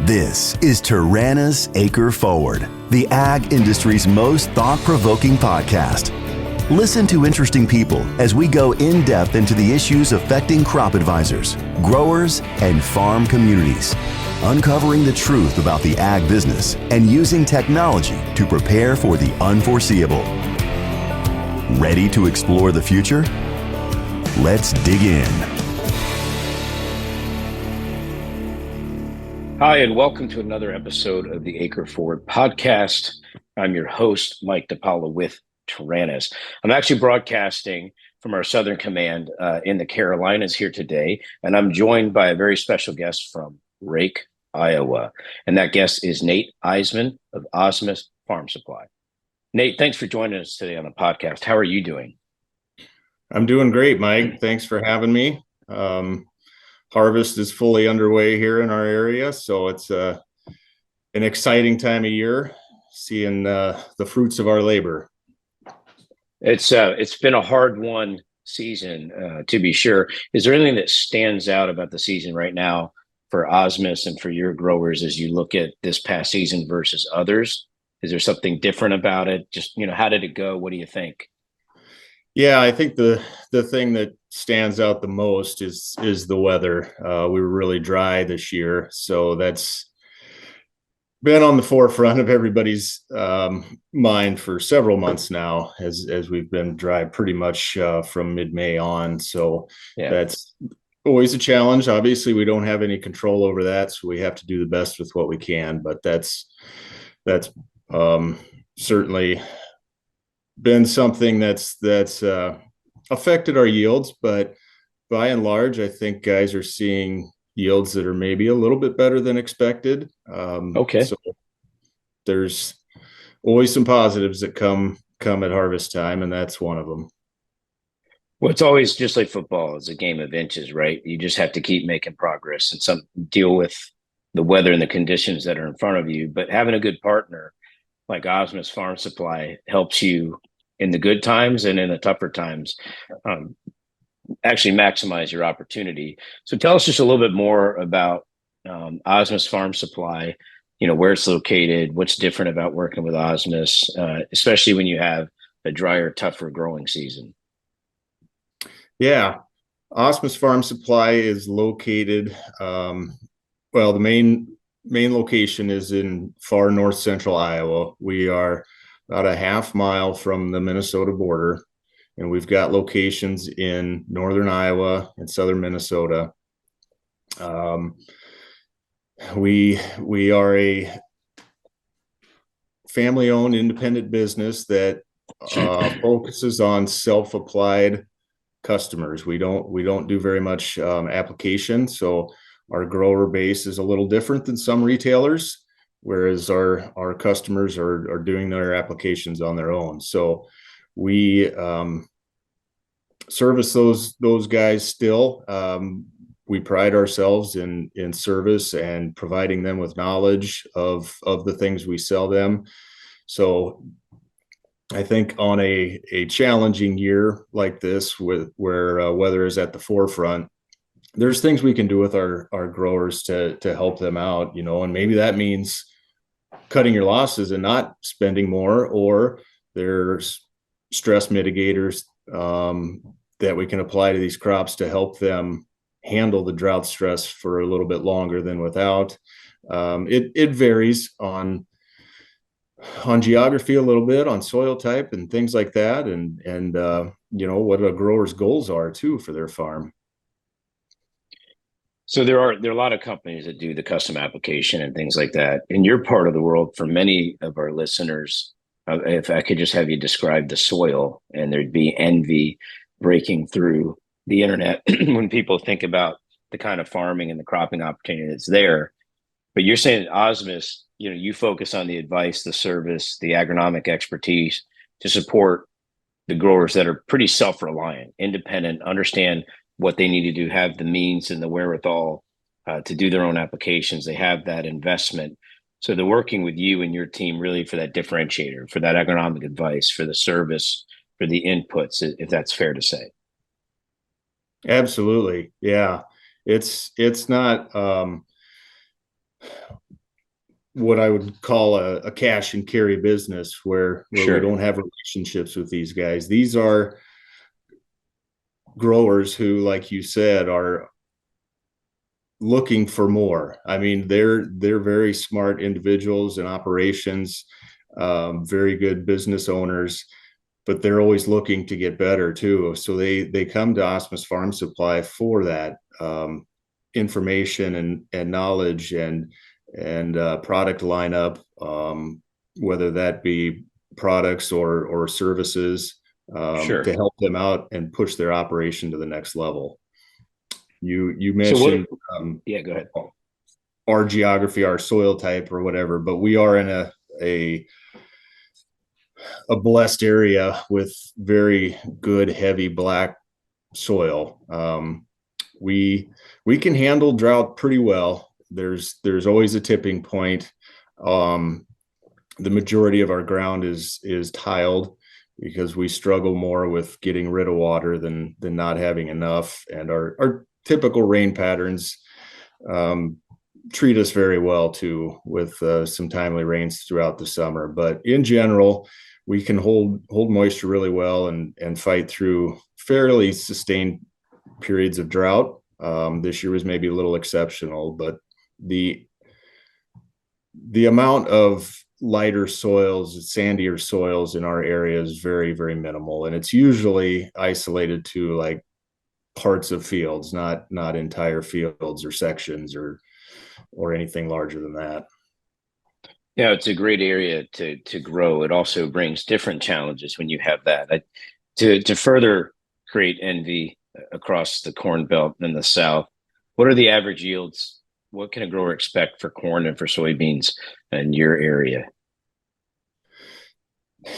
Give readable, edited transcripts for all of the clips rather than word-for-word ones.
This is Tirana's Acre Forward, the ag industry's most thought-provoking podcast. Listen to interesting people as we go in-depth into the issues affecting crop advisors, growers, and farm communities, uncovering the truth about the ag business and using technology to prepare for the unforeseeable. Ready to explore the future? Let's dig in. Hi, and welcome to another episode of the Acre Forward Podcast. I'm your host, Mike DiPaola with Tirana's. I'm actually broadcasting from our Southern Command in the Carolinas here today, and I'm joined by a very special guest from Rake, Iowa. And that guest is Nate Eitzmann of Asmus Farm Supply. Nate, thanks for joining us today on the podcast. How are you doing? I'm doing great, Mike. Thanks for having me. Harvest is fully underway here in our area, so it's an exciting time of year, seeing the fruits of our labor. It's been a hard-won season, to be sure. Is there anything that stands out about the season right now for Asmus and for your growers as you look at this past season versus others? Is there something different about it? Just, how did it go? What do you think? Yeah, I think the thing that stands out the most is the weather. We were really dry this year, so that's been on the forefront of everybody's mind for several months now, as we've been dry pretty much from mid-May on. So That's always a challenge. Obviously, we don't have any control over that, so we have to do the best with what we can. But that's certainly been something that's affected our yields, but by and large, I think guys are seeing yields that are maybe a little bit better than expected. So there's always some positives that come at harvest time, and that's one of them. Well, it's always just like football. It's a game of inches, right? You just have to keep making progress and deal with the weather and the conditions that are in front of you. But having a good partner like Asmus Farm Supply helps you in the good times and in the tougher times actually maximize your opportunity. So tell us just a little bit more about Asmus Farm Supply, where it's located, what's different about working with Asmus, especially when you have a drier, tougher growing season. Yeah, Asmus Farm Supply is located, the main location is in far north central Iowa. We are about a half mile from the Minnesota border, and we've got locations in northern Iowa and southern Minnesota. We are a family-owned independent business that focuses on self-applied customers. We don't do very much application, so our grower base is a little different than some retailers, whereas our customers are doing their applications on their own. So we service those guys still. We pride ourselves in service and providing them with knowledge of the things we sell them. So I think on a challenging year like this, where weather is at the forefront, there's things we can do with our growers to help them out, and maybe that means cutting your losses and not spending more, or there's stress mitigators that we can apply to these crops to help them handle the drought stress for a little bit longer than without. It varies on geography a little bit, on soil type and things like that, and what a grower's goals are too for their farm. So there are a lot of companies that do the custom application and things like that. In your part of the world, for many of our listeners, if I could just have you describe the soil, and there'd be envy breaking through the internet when people think about the kind of farming and the cropping opportunity that's there. But you're saying at Asmus, you focus on the advice, the service, the agronomic expertise to support the growers that are pretty self-reliant, independent, understand what they need to do, have the means and the wherewithal to do their own applications. They have that investment. So they're working with you and your team really for that differentiator, for that agronomic advice, for the service, for the inputs, if that's fair to say. Absolutely. Yeah. It's not what I would call a cash and carry business where we don't have relationships with these guys. These are growers who, like you said, are looking for more. I mean, they're very smart individuals and operations, very good business owners, but they're always looking to get better too. So they come to Asmus Farm Supply for that information and knowledge and product lineup, whether that be products or services, to help them out and push their operation to the next level. You mentioned, go ahead. Our geography, our soil type, or whatever, but we are in a blessed area with very good, heavy black soil. We can handle drought pretty well. There's always a tipping point. The majority of our ground is tiled because we struggle more with getting rid of water than not having enough. And our typical rain patterns treat us very well too, with some timely rains throughout the summer. But in general, we can hold moisture really well and fight through fairly sustained periods of drought. This year was maybe a little exceptional, but the amount of lighter soils, sandier soils in our area is very, very minimal. And it's usually isolated to like parts of fields, not entire fields or sections or anything larger than that. Yeah, it's a great area to grow. It also brings different challenges when you have that. To further create envy across the Corn Belt in the South, what are the average yields? What can a grower expect for corn and for soybeans in your area?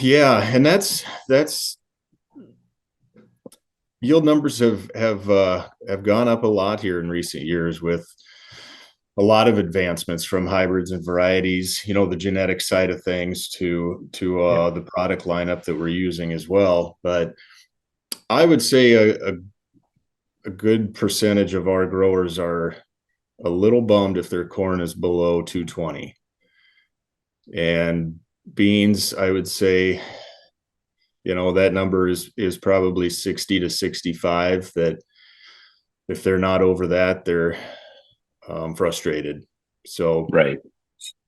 Yeah, and that's yield numbers have gone up a lot here in recent years with a lot of advancements from hybrids and varieties, the genetic side of things to the product lineup that we're using as well. But I would say a good percentage of our growers are a little bummed if their corn is below 220. And beans, I would say, that number is probably 60 to 65, that if they're not over that, they're frustrated. So, right.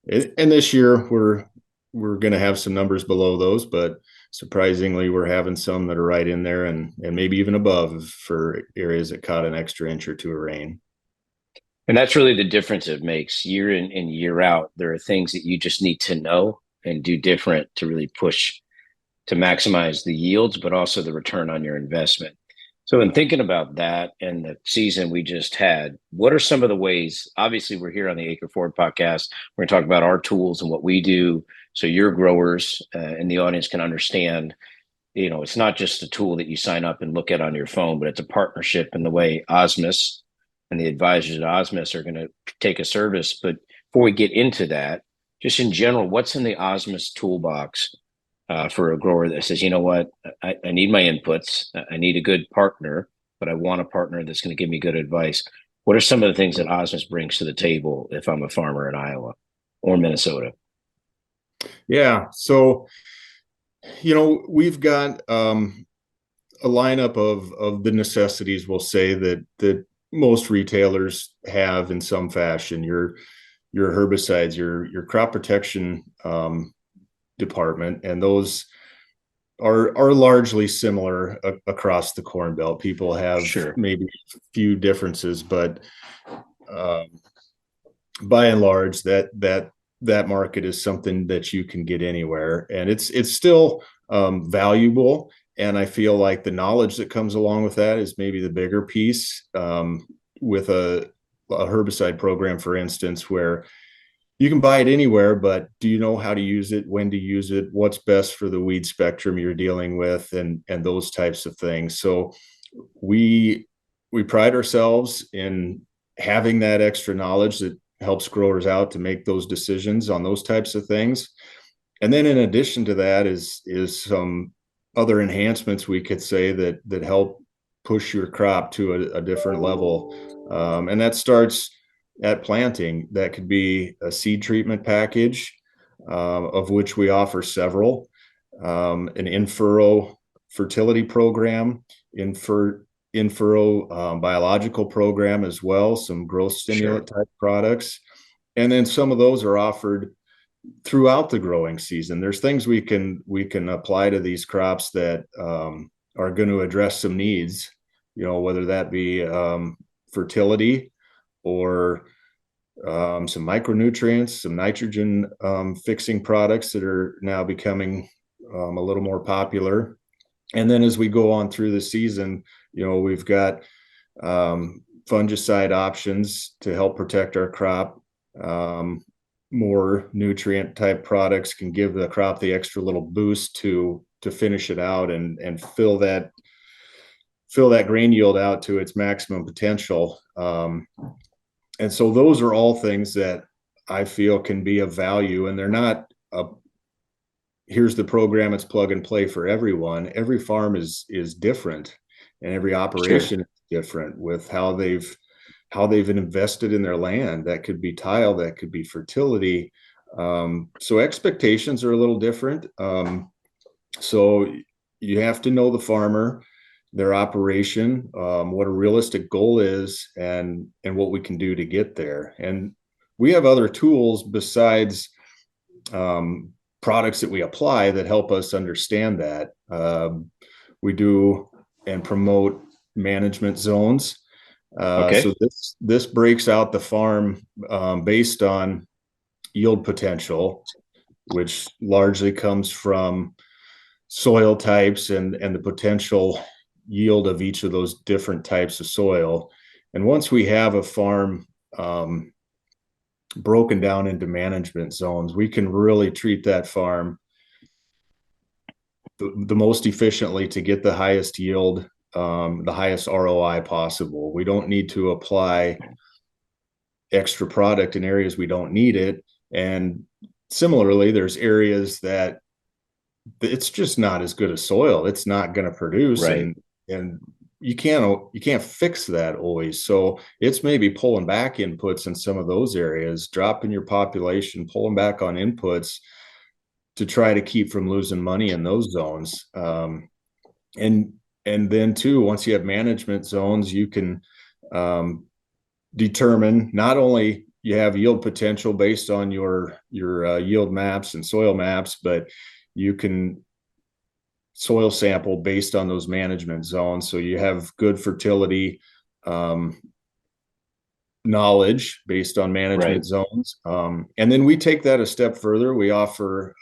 And this year we're going to have some numbers below those, but surprisingly, we're having some that are right in there and maybe even above for areas that caught an extra inch or two of rain. And that's really the difference it makes year in and year out. There are things that you just need to know and do different to really push to maximize the yields, but also the return on your investment. So in thinking about that and the season we just had, what are some of the ways? Obviously, we're here on the Acre Forward Podcast. We're going to talk about our tools and what we do so your growers and the audience can understand, it's not just a tool that you sign up and look at on your phone, but it's a partnership in the way Asmus and the advisors at Asmus are going to take a service. But before we get into that, just in general, what's in the Asmus toolbox for a grower that says, you know what, I need my inputs, I need a good partner, but I want a partner that's going to give me good advice. What are some of the things that Asmus brings to the table if I'm a farmer in Iowa or Minnesota? Yeah. So, we've got a lineup of the necessities, we'll say, that most retailers have in some fashion. Your herbicides, your crop protection department, and those are largely similar across the Corn Belt. People have maybe a few differences, but by and large, that market is something that you can get anywhere, and it's still valuable. And I feel like the knowledge that comes along with that is maybe the bigger piece, with a herbicide program, for instance, where you can buy it anywhere, but do you know how to use it, when to use it, what's best for the weed spectrum you're dealing with, and those types of things. So we pride ourselves in having that extra knowledge that helps growers out to make those decisions on those types of things. And then in addition to that is some other enhancements, we could say, that help push your crop to a different level. And that starts at planting. That could be a seed treatment package, of which we offer several, an in-furrow fertility program, in-furrow biological program as well, some growth stimulant type products. And then some of those are offered throughout the growing season. There's things we can apply to these crops that are going to address some needs, whether that be fertility or some micronutrients, some nitrogen fixing products that are now becoming a little more popular. And then as we go on through the season, we've got fungicide options to help protect our crop. More nutrient type products can give the crop the extra little boost to finish it out and fill that grain yield out to its maximum potential. And so those are all things that I feel can be of value, and they're not here's the program, it's plug and play for everyone. Every farm is different, and every operation is different with how they've invested in their land. That could be tile, that could be fertility. So expectations are a little different. So you have to know the farmer, their operation, what a realistic goal is, and what we can do to get there. And we have other tools besides products that we apply that help us understand that. We do and promote management zones. So this breaks out the farm based on yield potential, which largely comes from soil types and the potential yield of each of those different types of soil. And once we have a farm broken down into management zones, we can really treat that farm the most efficiently to get the highest yield, the highest ROI possible. We don't need to apply extra product in areas we don't need it. And similarly, there's areas that it's just not as good a soil. It's not going to produce, and you can't fix that always. So it's maybe pulling back inputs in some of those areas, dropping your population, pulling back on inputs to try to keep from losing money in those zones. And then too, once you have management zones, you can determine not only you have yield potential based on your yield maps and soil maps, but you can soil sample based on those management zones. So you have good fertility knowledge based on management zones. And then we take that a step further. We offer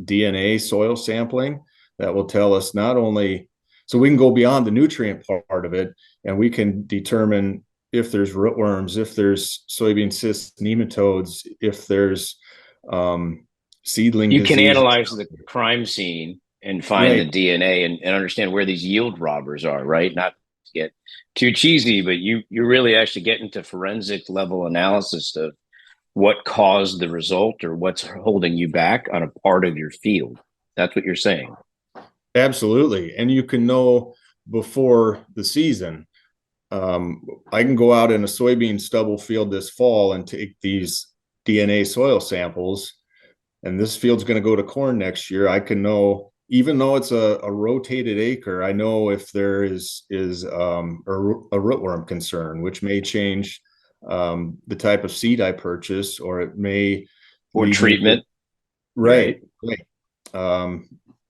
DNA soil sampling that will tell us not only, so we can go beyond the nutrient part of it, and we can determine if there's rootworms, if there's soybean cyst nematodes, if there's seedling you disease. can analyze the crime scene and find the DNA and understand where these yield robbers are, right? Not to get too cheesy, but you really actually get into forensic level analysis of what caused the result or what's holding you back on a part of your field. That's what you're saying. Absolutely. And you can know before the season. I can go out in a soybean stubble field this fall and take these DNA soil samples, and this field's going to go to corn next year. I can know, even though it's a rotated acre, I know if there is a rootworm concern, which may change the type of seed I purchase, or it may treatment, right.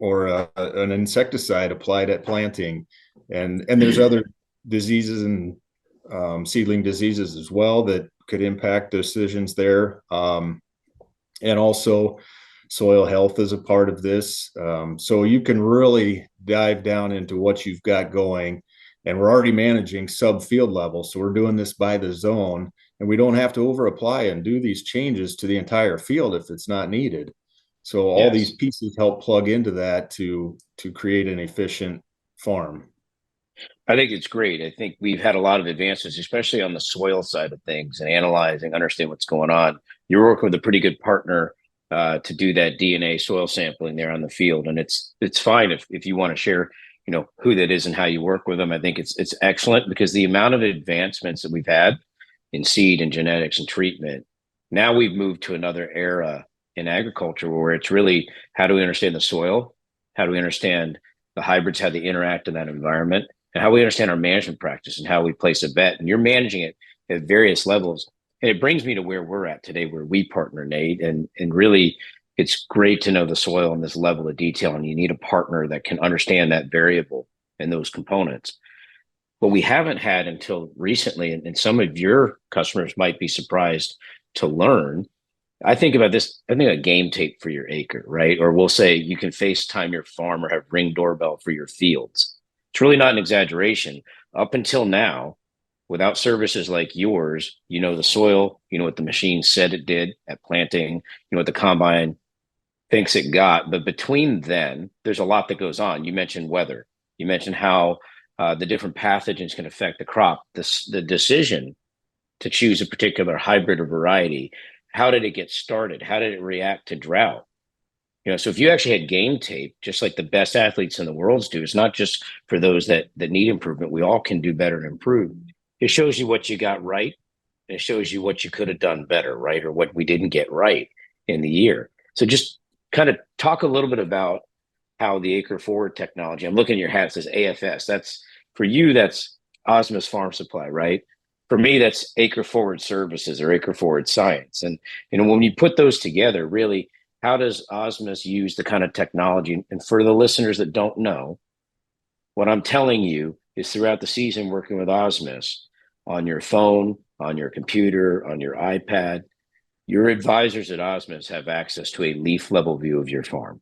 Or an insecticide applied at planting, and there's other diseases and seedling diseases as well that could impact decisions there. And also soil health is a part of this. So you can really dive down into what you've got going, and we're already managing sub field level. So we're doing this by the zone, and we don't have to over apply and do these changes to the entire field if it's not needed. So all these pieces help plug into that to create an efficient farm. I think it's great. I think we've had a lot of advances, especially on the soil side of things and analyzing, understand what's going on. You're working with a pretty good partner to do that DNA soil sampling there on the field. And it's fine if you want to share, who that is and how you work with them. I think it's excellent, because the amount of advancements that we've had in seed and genetics and treatment. Now we've moved to another era in agriculture where it's really, how do we understand the soil? How do we understand the hybrids, how they interact in that environment, and how we understand our management practice and how we place a bet. And you're managing it at various levels. And it brings me to where we're at today, where we partner, Nate. And really, it's great to know the soil and this level of detail. And you need a partner that can understand that variable and those components. What we haven't had until recently, and some of your customers might be surprised to learn. I think about this, I think a game tape for your acre, right? Or we'll say you can FaceTime your farm or have Ring doorbell for your fields. It's really not an exaggeration. Up until now, without services like yours, you know the soil, you know what the machine said it did at planting, you know what the combine thinks it got. But between then, there's a lot that goes on. You mentioned weather. You mentioned how the different pathogens can affect the crop. The decision to choose a particular hybrid or variety, how did it get started? How did it react to drought? You know, so if you actually had game tape, just like the best athletes in the world do, it's not just for those that need improvement. We all can do better and improve. It shows you what you got right, and it shows you what you could have done better, right? Or what we didn't get right in the year. So just kind of talk a little bit about how the Acre Forward technology, I'm looking at your hat, it says AFS. That's for you, that's Asmus Farm Supply, right? For me, that's Acre Forward Services or Acre Forward Science. And, you know, when you put those together, really, how does Asmus use the kind of technology? And for the listeners that don't know, what I'm telling you is throughout the season, working with Asmus on your phone, on your computer, on your iPad, your advisors at Asmus have access to a leaf level view of your farm.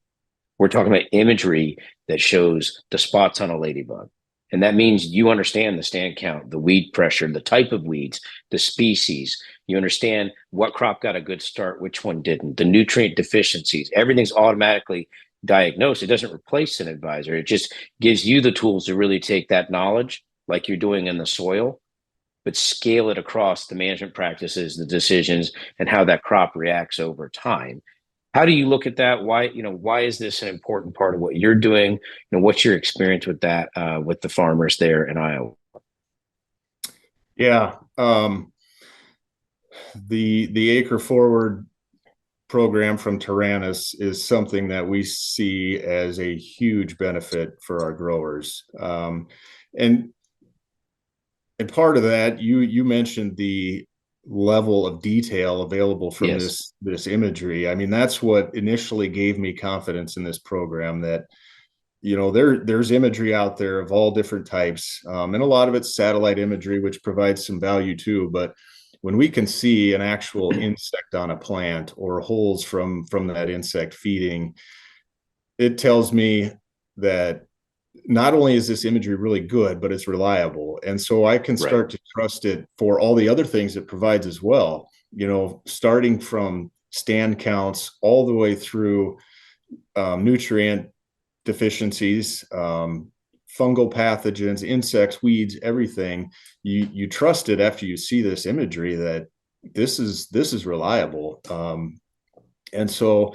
We're talking about imagery that shows the spots on a ladybug. And that means you understand the stand count, the weed pressure, the type of weeds, the species. You understand what crop got a good start, which one didn't, the nutrient deficiencies. Everything's automatically diagnosed. It doesn't replace an advisor. It just gives you the tools to really take that knowledge, like you're doing in the soil, but scale it across the management practices, the decisions, and how that crop reacts over time. How do you look at that? Why is this an important part of what you're doing? You know, what's your experience with that, with the farmers there in Iowa? Yeah. The Acre Forward program from Taranis is something that we see as a huge benefit for our growers. And part of that, you mentioned the level of detail available from Yes. this imagery. I mean, that's what initially gave me confidence in this program, that, you know, there's imagery out there of all different types. And a lot of it's satellite imagery, which provides some value too. But when we can see an actual insect on a plant or holes from that insect feeding, it tells me that not only is this imagery really good, but it's reliable. And so I can start to trust it for all the other things it provides as well, you know, starting from stand counts all the way through nutrient deficiencies, fungal pathogens, insects, weeds, everything. You trust it after you see this imagery that this is reliable. And so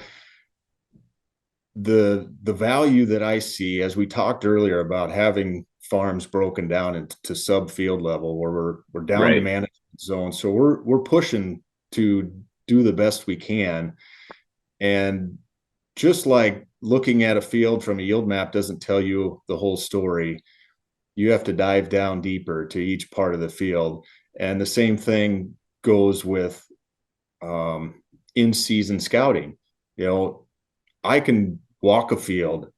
the value that I see, as we talked earlier about having farms broken down into subfield level where we're down to management zone. So we're pushing to do the best we can. And just like looking at a field from a yield map doesn't tell you the whole story, you have to dive down deeper to each part of the field. And the same thing goes with in-season scouting. You know, I can walk a field,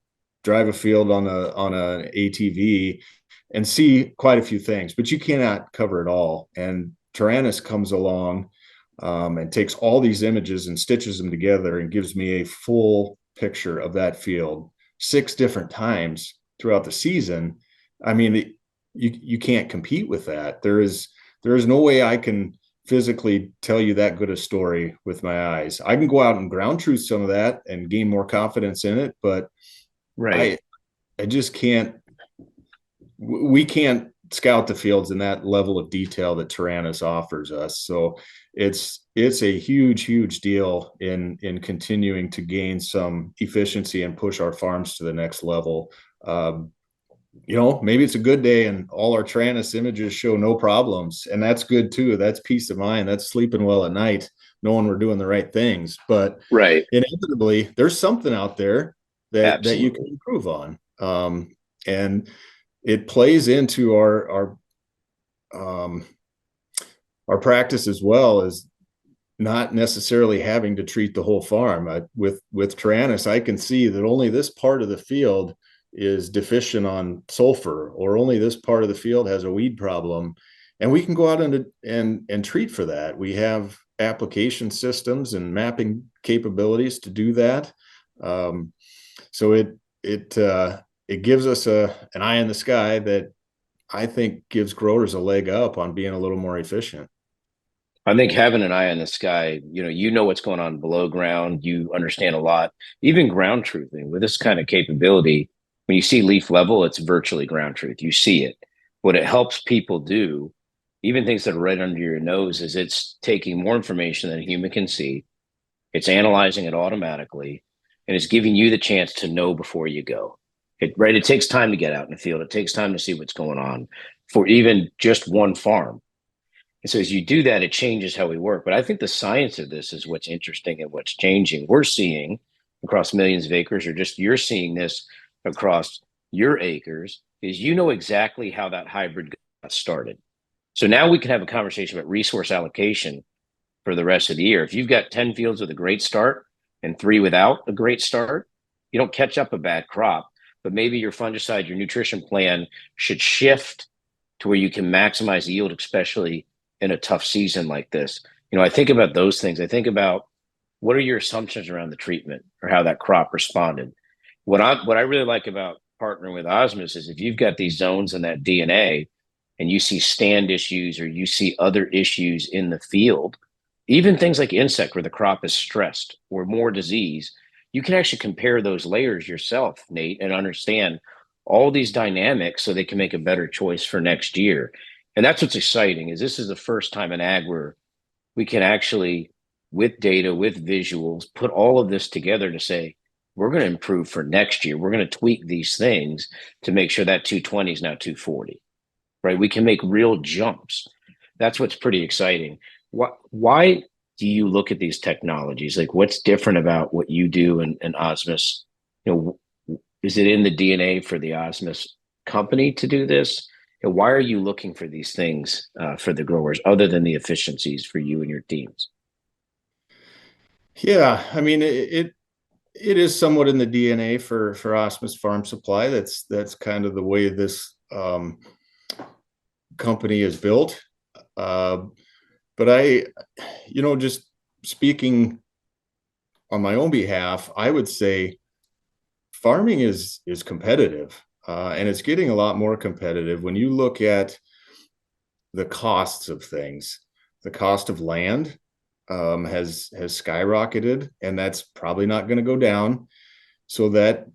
drive a field on an ATV and see quite a few things, but you cannot cover it all. And Taranis comes along and takes all these images and stitches them together and gives me a full picture of that field 6 different times throughout the season. I mean, you can't compete with that. There is no way I can physically tell you that good a story with my eyes. I can go out and ground truth some of that and gain more confidence in it, but I just can't. We can't scout the fields in that level of detail that Taranis offers us. So it's a huge deal in continuing to gain some efficiency and push our farms to the next level. maybe it's a good day and all our Taranis images show no problems. And that's good too. That's peace of mind. That's sleeping well at night, knowing we're doing the right things. But Right. inevitably, there's something out there that you Absolutely. can improve on. And it plays into um, our practice as well as not necessarily having to treat the whole farm. With Taranis, I can see that only this part of the field is deficient on sulfur, or only this part of the field has a weed problem, and we can go out and treat for that. We have application systems and mapping capabilities to do that. So it gives us an eye in the sky that I think gives growers a leg up on being a little more efficient. I think having an eye on the sky, you know what's going on below ground. You understand a lot, even ground truthing with this kind of capability. When you see leaf level, it's virtually ground truth. You see it. What it helps people do, even things that are right under your nose, is it's taking more information than a human can see. It's analyzing it automatically, and it's giving you the chance to know before you go. It takes time to get out in the field. It takes time to see what's going on for even just one farm. And so as you do that, it changes how we work. But I think the science of this is what's interesting and what's changing. We're seeing across millions of acres, or just you're seeing this across your acres, is exactly how that hybrid got started. So now we can have a conversation about resource allocation for the rest of the year. If you've got 10 fields with a great start and 3 without a great start, you don't catch up a bad crop, but maybe your fungicide, your nutrition plan should shift to where you can maximize yield, especially in a tough season like this. I think about those things. I think about what are your assumptions around the treatment or how that crop responded. What I really like about partnering with Asmus is if you've got these zones in that DNA and you see stand issues or you see other issues in the field, even things like insect where the crop is stressed or more disease, you can actually compare those layers yourself, Nate, and understand all these dynamics so they can make a better choice for next year. And that's what's exciting, is this is the first time in ag where we can actually, with data, with visuals, put all of this together to say, we're going to improve for next year. We're going to tweak these things to make sure that 220 is now 240, right? We can make real jumps. That's what's pretty exciting. Why do you look at these technologies? Like, what's different about what you do and Asmus? Is it in the DNA for the Asmus company to do this? And why are you looking for these things for the growers, other than the efficiencies for you and your teams? Yeah, I mean it is somewhat in the DNA for Asmus Farm Supply. That's kind of the way this company is built. But just speaking on my own behalf, I would say farming is competitive, and it's getting a lot more competitive when you look at the costs of things. The cost of land has skyrocketed, and that's probably not going to go down. So that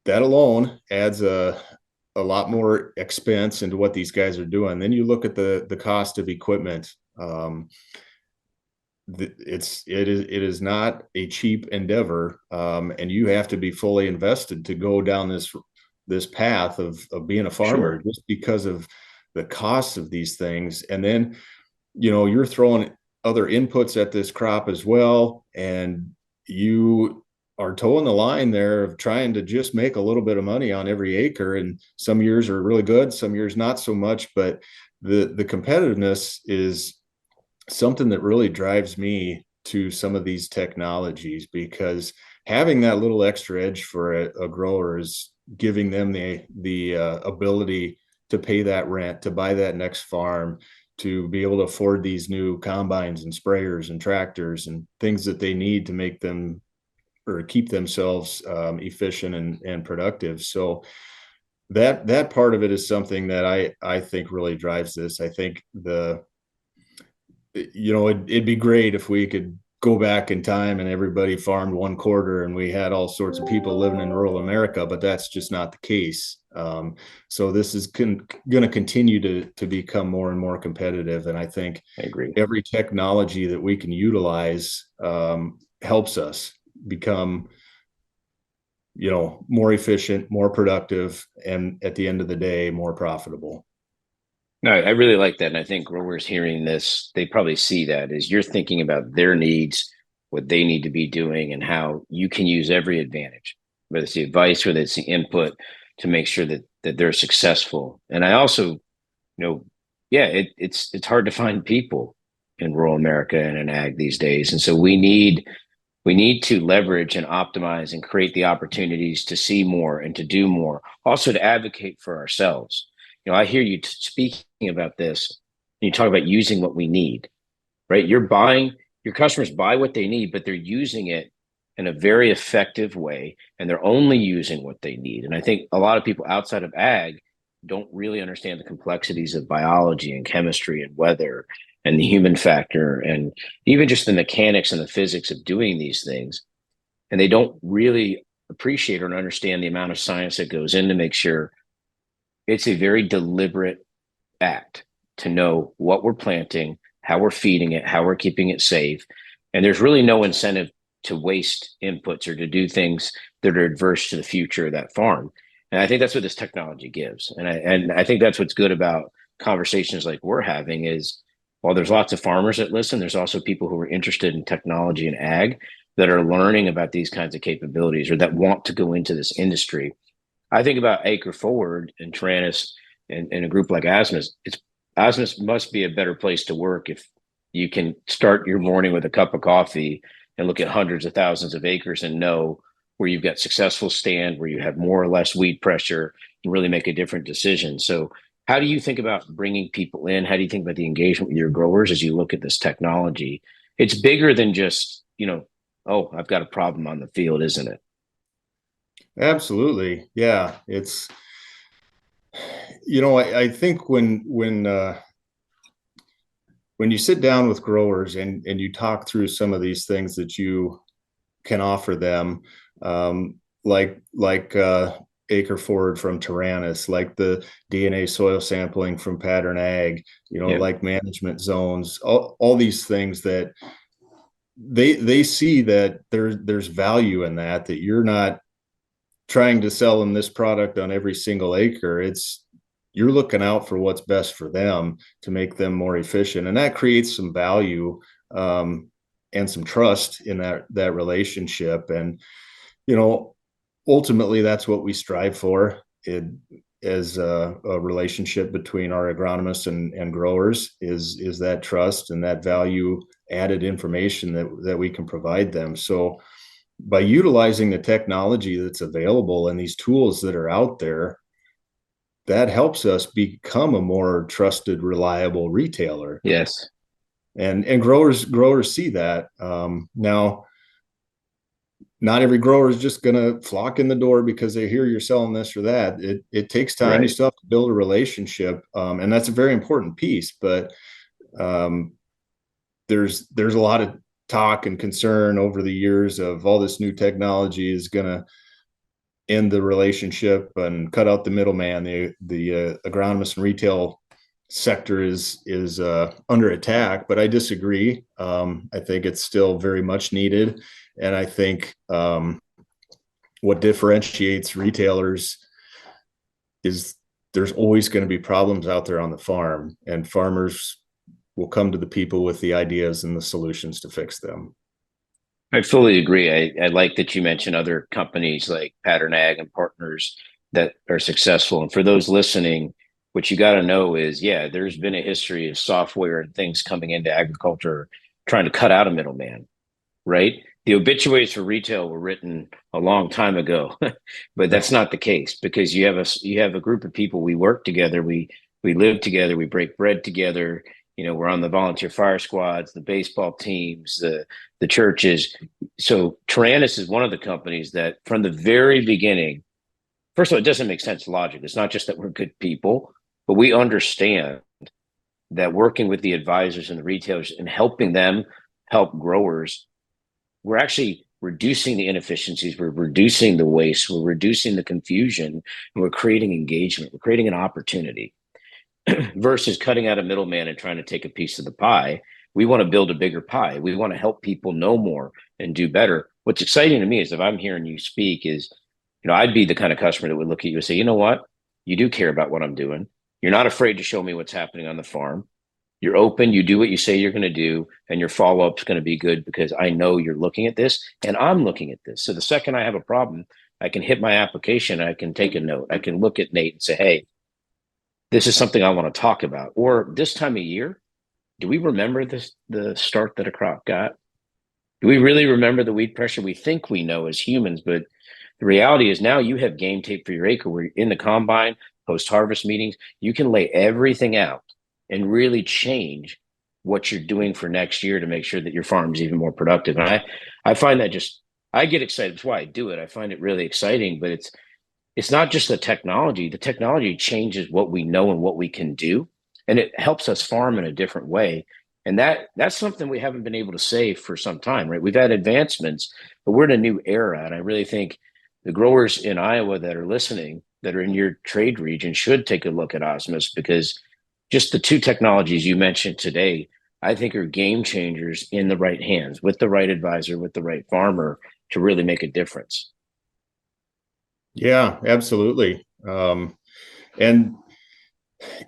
alone adds a lot more expense into what these guys are doing. Then you look at the cost of equipment. It is not a cheap endeavor, and you have to be fully invested to go down this path of being a farmer. Sure. Just because of the costs of these things. And then you're throwing other inputs at this crop as well, and you are towing the line there of trying to just make a little bit of money on every acre. And some years are really good, some years not so much, but the competitiveness is something that really drives me to some of these technologies, because having that little extra edge for a grower is giving them the ability to pay that rent, to buy that next farm, to be able to afford these new combines and sprayers and tractors and things that they need to make them or keep themselves efficient and productive. So that part of it is something that I think really drives this. I think it'd be great if we could go back in time and everybody farmed 1/4 and we had all sorts of people living in rural America, but that's just not the case. So this is going to continue to become more and more competitive. And I think I agree. Every technology that we can utilize helps us become more efficient, more productive, and at the end of the day, more profitable. No, I really like that. And I think growers hearing this, they probably see that as you're thinking about their needs, what they need to be doing, and how you can use every advantage, whether it's the advice, whether it's the input, to make sure that they're successful. And I also, yeah, it's hard to find people in rural America and in ag these days. And so we need to leverage and optimize and create the opportunities to see more and to do more, also to advocate for ourselves. I hear you speaking about this. You talk about using what we need, right? Your customers buy what they need, but they're using it in a very effective way, and they're only using what they need. And I think a lot of people outside of ag don't really understand the complexities of biology and chemistry and weather and the human factor, and even just the mechanics and the physics of doing these things. And they don't really appreciate or understand the amount of science that goes in to make sure it's a very deliberate act to know what we're planting, how we're feeding it, how we're keeping it safe. And there's really no incentive to waste inputs or to do things that are adverse to the future of that farm. And I think that's what this technology gives. And I think that's what's good about conversations like we're having is, while there's lots of farmers that listen, there's also people who are interested in technology and ag that are learning about these kinds of capabilities or that want to go into this industry. I think about Acre Forward and Taranis and a group like Asmus. Asmus must be a better place to work if you can start your morning with a cup of coffee and look at hundreds of thousands of acres and know where you've got successful stand, where you have more or less weed pressure, and really make a different decision. So how do you think about bringing people in? How do you think about the engagement with your growers as you look at this technology? It's bigger than just, oh, I've got a problem on the field, isn't it? Absolutely. Yeah. It's, I think when you sit down with growers and you talk through some of these things that you can offer them, like Acre Forward from Taranis, like the DNA soil sampling from Pattern Ag, like management zones, all these things that they see that there's value in that you're not trying to sell them this product on every single acre. You're looking out for what's best for them to make them more efficient. And that creates some value and some trust in that relationship. And, ultimately that's what we strive for as a relationship between our agronomists and growers is that trust and that value added information that we can provide them. So by utilizing the technology that's available and these tools that are out there, that helps us become a more trusted, reliable retailer. Yes. And growers see that. Now, not every grower is just going to flock in the door because they hear you're selling this or that. It takes time. Right. You still have to build a relationship. And that's a very important piece, but there's a lot of talk and concern over the years of all this new technology is going to end the relationship and cut out the middleman. The agronomist and retail sector is under attack, but I disagree. I think it's still very much needed. And I think what differentiates retailers is there's always going to be problems out there on the farm, and farmers will come to the people with the ideas and the solutions to fix them. I fully agree. I like that you mentioned other companies like Pattern Ag and partners that are successful. And for those listening, what you got to know is, there's been a history of software and things coming into agriculture trying to cut out a middleman, right? The obituaries for retail were written a long time ago, but that's not the case, because you have a group of people. We work together, we live together, we break bread together. We're on the volunteer fire squads, the baseball teams, the churches. So Taranis is one of the companies that from the very beginning, first of all, it doesn't make sense logic. It's not just that we're good people, but we understand that working with the advisors and the retailers and helping them help growers, we're actually reducing the inefficiencies, we're reducing the waste, we're reducing the confusion, and we're creating engagement, we're creating an opportunity. Versus cutting out a middleman and trying to take a piece of the pie. We want to build a bigger pie. We want to help people know more and do better. What's exciting to me is, if I'm hearing you speak, is I'd be the kind of customer that would look at you and say, you know what? You do care about what I'm doing. You're not afraid to show me what's happening on the farm. You're open, you do what you say you're going to do, and your follow-up is going to be good because I know you're looking at this and I'm looking at this. So the second I have a problem, I can hit my application, I can take a note. I can look at Nate and say, hey, this is something I want to talk about. Or this time of year, do we remember the start that a crop got? Do we really remember the weed pressure? We think we know as humans, but the reality is now you have game tape for your acre where in the combine, post-harvest meetings, you can lay everything out and really change what you're doing for next year to make sure that your farm is even more productive. And I find that I get excited. That's why I do it. I find it really exciting, but it's not just the technology. The technology changes what we know and what we can do, and it helps us farm in a different way. And that's something we haven't been able to say for some time, right? We've had advancements, but we're in a new era. And I really think the growers in Iowa that are listening, that are in your trade region, should take a look at Asmus, because just the two technologies you mentioned today, I think are game changers in the right hands, with the right advisor, with the right farmer, to really make a difference. Yeah, absolutely. And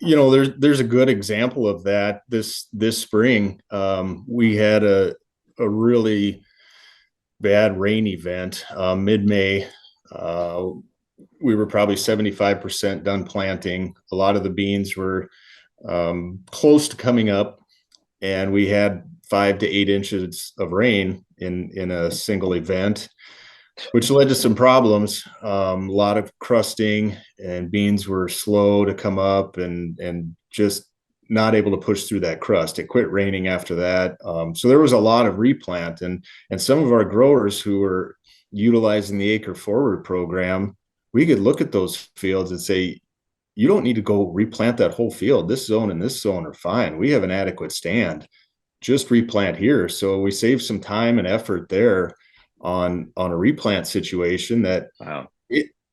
there's a good example of that this spring. We had a really bad rain event mid-May. We were probably 75% done planting. A lot of the beans were close to coming up, and we had 5 to 8 inches of rain in a single event, which led to some problems. A lot of crusting, and beans were slow to come up and just not able to push through that crust. It quit raining after that. So there was a lot of replant, and some of our growers who were utilizing the Acre Forward program, we could look at those fields and say, you don't need to go replant that whole field. This zone and this zone are fine. We have an adequate stand. Just replant here. So we saved some time and effort there on a replant situation that Wow.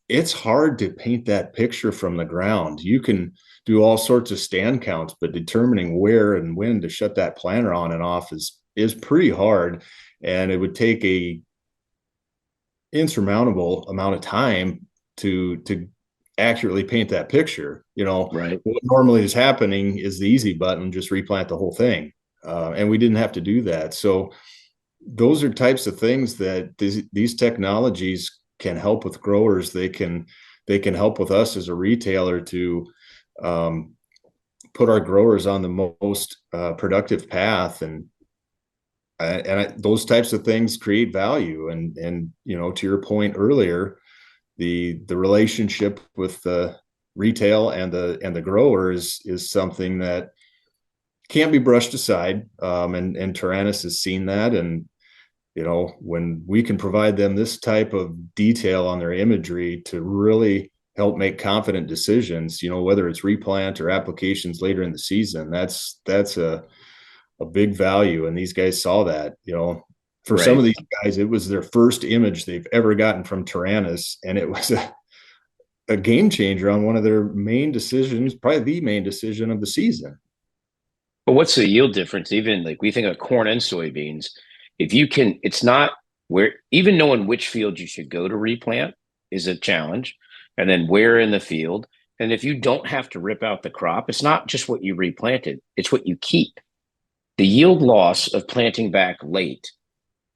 It's hard to paint that picture from the ground. You can do all sorts of stand counts, but determining where and when to shut that planter on and off is pretty hard. And it would take a insurmountable amount of time to accurately paint that picture. Right. What normally is happening is the easy button, just replant the whole thing. And we didn't have to do that. So those are types of things that these technologies can help with growers. They can help with us as a retailer to put our growers on the most productive path, and those types of things create value. And to your point earlier, the relationship with the retail and the grower is something that can't be brushed aside. And Taranis has seen that. And when we can provide them this type of detail on their imagery to really help make confident decisions, whether it's replant or applications later in the season, that's a big value. And these guys saw that. For Right. some of these guys, it was their first image they've ever gotten from Taranis, and it was a game changer on one of their main decisions, probably the main decision of the season. But what's the yield difference? Even like we think of corn and soybeans, if you can, it's not where, even knowing which field you should go to replant is a challenge, and then where in the field. And if you don't have to rip out the crop, it's not just what you replanted, it's what you keep. The yield loss of planting back late,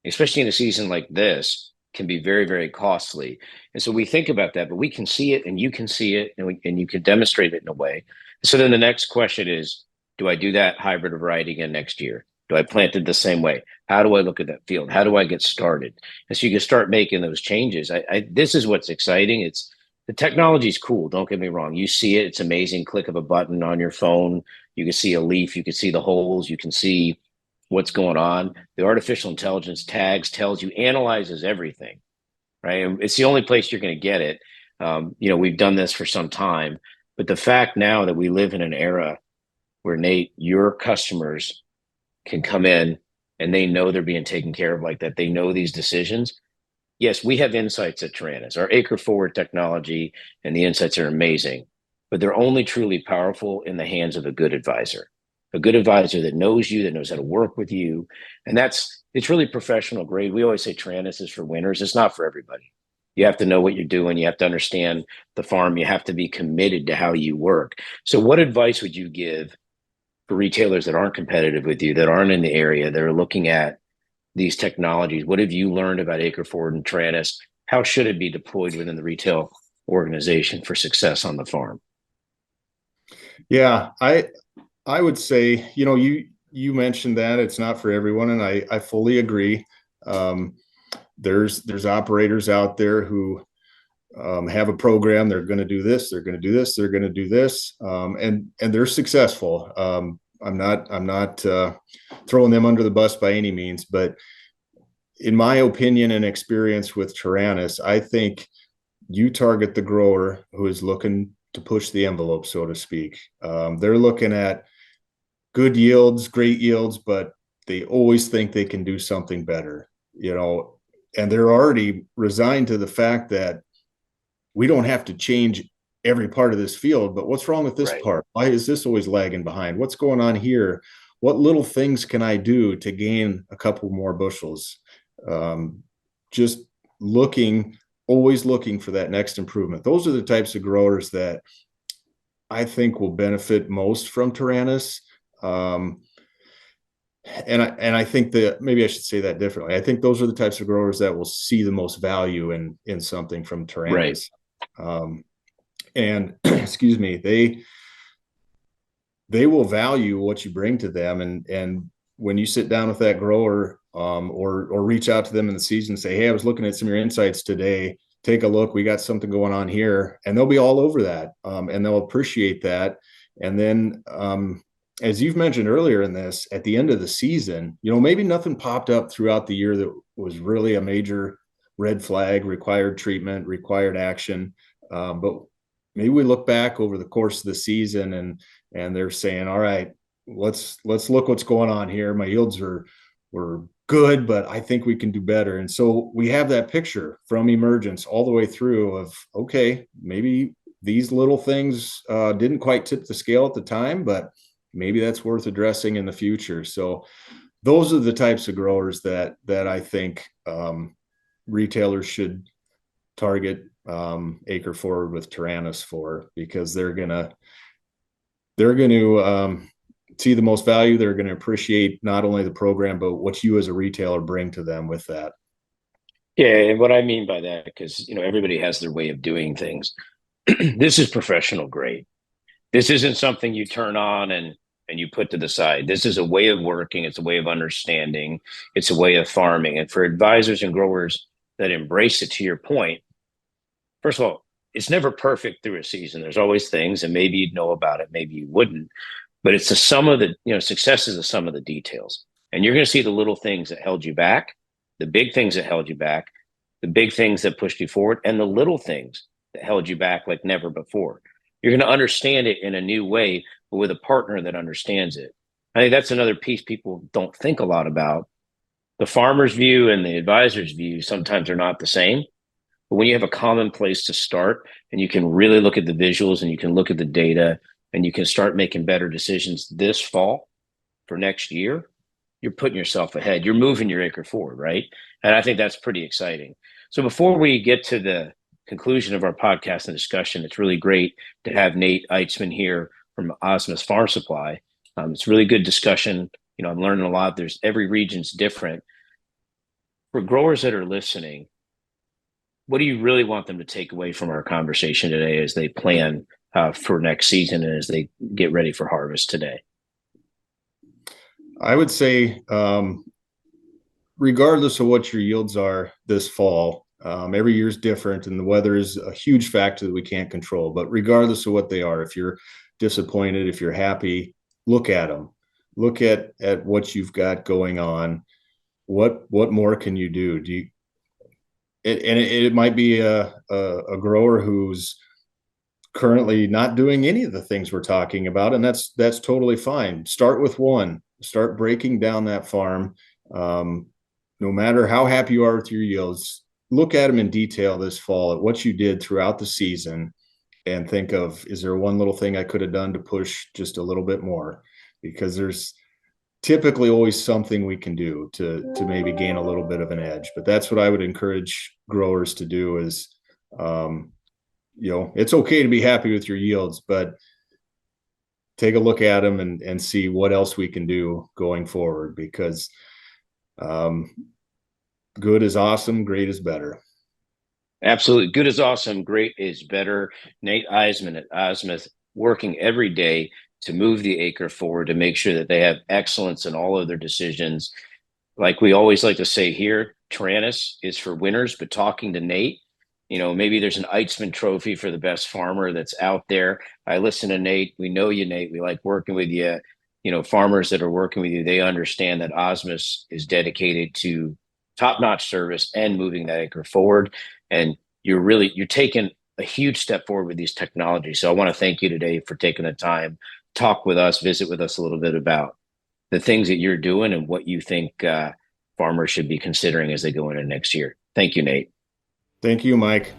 especially in a season like this, can be very, very costly. And so we think about that, but we can see it and you can see it, and you can demonstrate it in a way. So then the next question is, do I do that hybrid variety again next year? Do I plant it the same way? How do I look at that field? How do I get started? And so you can start making those changes. This is what's exciting. It's the technology is cool. Don't get me wrong. You see it. It's amazing. Click of a button on your phone. You can see a leaf. You can see the holes. You can see what's going on. The artificial intelligence tags, tells you, analyzes everything, right? And it's the only place you're going to get it. We've done this for some time, but the fact now that we live in an era where, Nate, your customers can come in and they know they're being taken care of like that. They know these decisions. Yes, we have insights at Taranis. Our Acre Forward technology and the insights are amazing, but they're only truly powerful in the hands of a good advisor that knows you, that knows how to work with you. And it's really professional grade. We always say Taranis is for winners. It's not for everybody. You have to know what you're doing. You have to understand the farm. You have to be committed to how you work. So what advice would you give for retailers that aren't competitive with you, that aren't in the area, that are looking at these technologies? What have you learned about Acre Forward and Taranis? How should it be deployed within the retail organization for success on the farm? Yeah, I would say, you mentioned that it's not for everyone, and I fully agree. There's operators out there who have a program. They're going to do this. They're going to do this. They're going to do this, and they're successful. I'm not throwing them under the bus by any means, but in my opinion and experience with Taranis, I think you target the grower who is looking to push the envelope, so to speak. They're looking at good yields, great yields, but they always think they can do something better, and they're already resigned to the fact that we don't have to change every part of this field, but what's wrong with this part? Why is this always lagging behind? What's going on here? What little things can I do to gain a couple more bushels? Just always looking for that next improvement. Those are the types of growers that I think will benefit most from Taranis. And I think that maybe I should say that differently. I think those are the types of growers that will see the most value in something from Taranis. And excuse me, they will value what you bring to them. And when you sit down with that grower, or reach out to them in the season and say, hey, I was looking at some of your insights today. Take a look. We got something going on here. And they'll be all over that. And they'll appreciate that. And then, as you've mentioned earlier in this, at the end of the season, maybe nothing popped up throughout the year that was really a major red flag, required treatment, required action. But maybe we look back over the course of the season and they're saying, all right, let's look what's going on here. My yields were good, but I think we can do better. And so we have that picture from emergence all the way through of, okay, maybe these little things didn't quite tip the scale at the time, but maybe that's worth addressing in the future. So those are the types of growers that I think retailers should target Acre Forward with Taranis for, because they're going to see the most value. They're going to appreciate not only the program, but what you as a retailer bring to them with that. Yeah. And what I mean by that, because, everybody has their way of doing things. This is professional grade. This isn't something you turn on and you put to the side. This is a way of working. It's a way of understanding. It's a way of farming. And for advisors and growers that embrace it, to your point, first of all, it's never perfect through a season. There's always things, and maybe you'd know about it, maybe you wouldn't. But it's the sum of the, success is the sum of the details. And you're going to see the little things that held you back, the big things that held you back, the big things that pushed you forward, and the little things that held you back like never before. You're going to understand it in a new way, but with a partner that understands it. I think that's another piece people don't think a lot about. The farmer's view and the advisor's view sometimes are not the same. But when you have a common place to start and you can really look at the visuals and you can look at the data and you can start making better decisions this fall for next year, you're putting yourself ahead. You're moving your acre forward, right? And I think that's pretty exciting. So before we get to the conclusion of our podcast and discussion, it's really great to have Nate Eitzmann here from Asmus Farm Supply. It's really good discussion. I'm learning a lot. Every region's different. For growers that are listening, what do you really want them to take away from our conversation today as they plan for next season and as they get ready for harvest today? I would say, regardless of what your yields are this fall, every year is different and the weather is a huge factor that we can't control. But regardless of what they are, if you're disappointed, if you're happy, look at them. Look at what you've got going on. What more can you do? It might be a grower who's currently not doing any of the things we're talking about, and that's totally fine. Start with one. Start breaking down that farm. No matter how happy you are with your yields, look at them in detail this fall at what you did throughout the season and think of, is there one little thing I could have done to push just a little bit more? Because there's typically always something we can do to maybe gain a little bit of an edge. But that's what I would encourage growers to do is, it's okay to be happy with your yields, but take a look at them and see what else we can do going forward, because good is awesome, great is better. Absolutely. Good is awesome, great is better. Nate Eitzmann at Asmus, working every day to move the acre forward, to make sure that they have excellence in all of their decisions. Like we always like to say here, Taranis is for winners, but talking to Nate, maybe there's an Eitzmann trophy for the best farmer that's out there. I listen to Nate. We know you, Nate. We like working with you. Farmers that are working with you, they understand that Asmus is dedicated to top-notch service and moving that acre forward. And you're taking a huge step forward with these technologies. So I want to thank you today for taking the time, talk with us, visit with us a little bit about the things that you're doing and what you think farmers should be considering as they go into next year. Thank you, Nate. Thank you, Mike.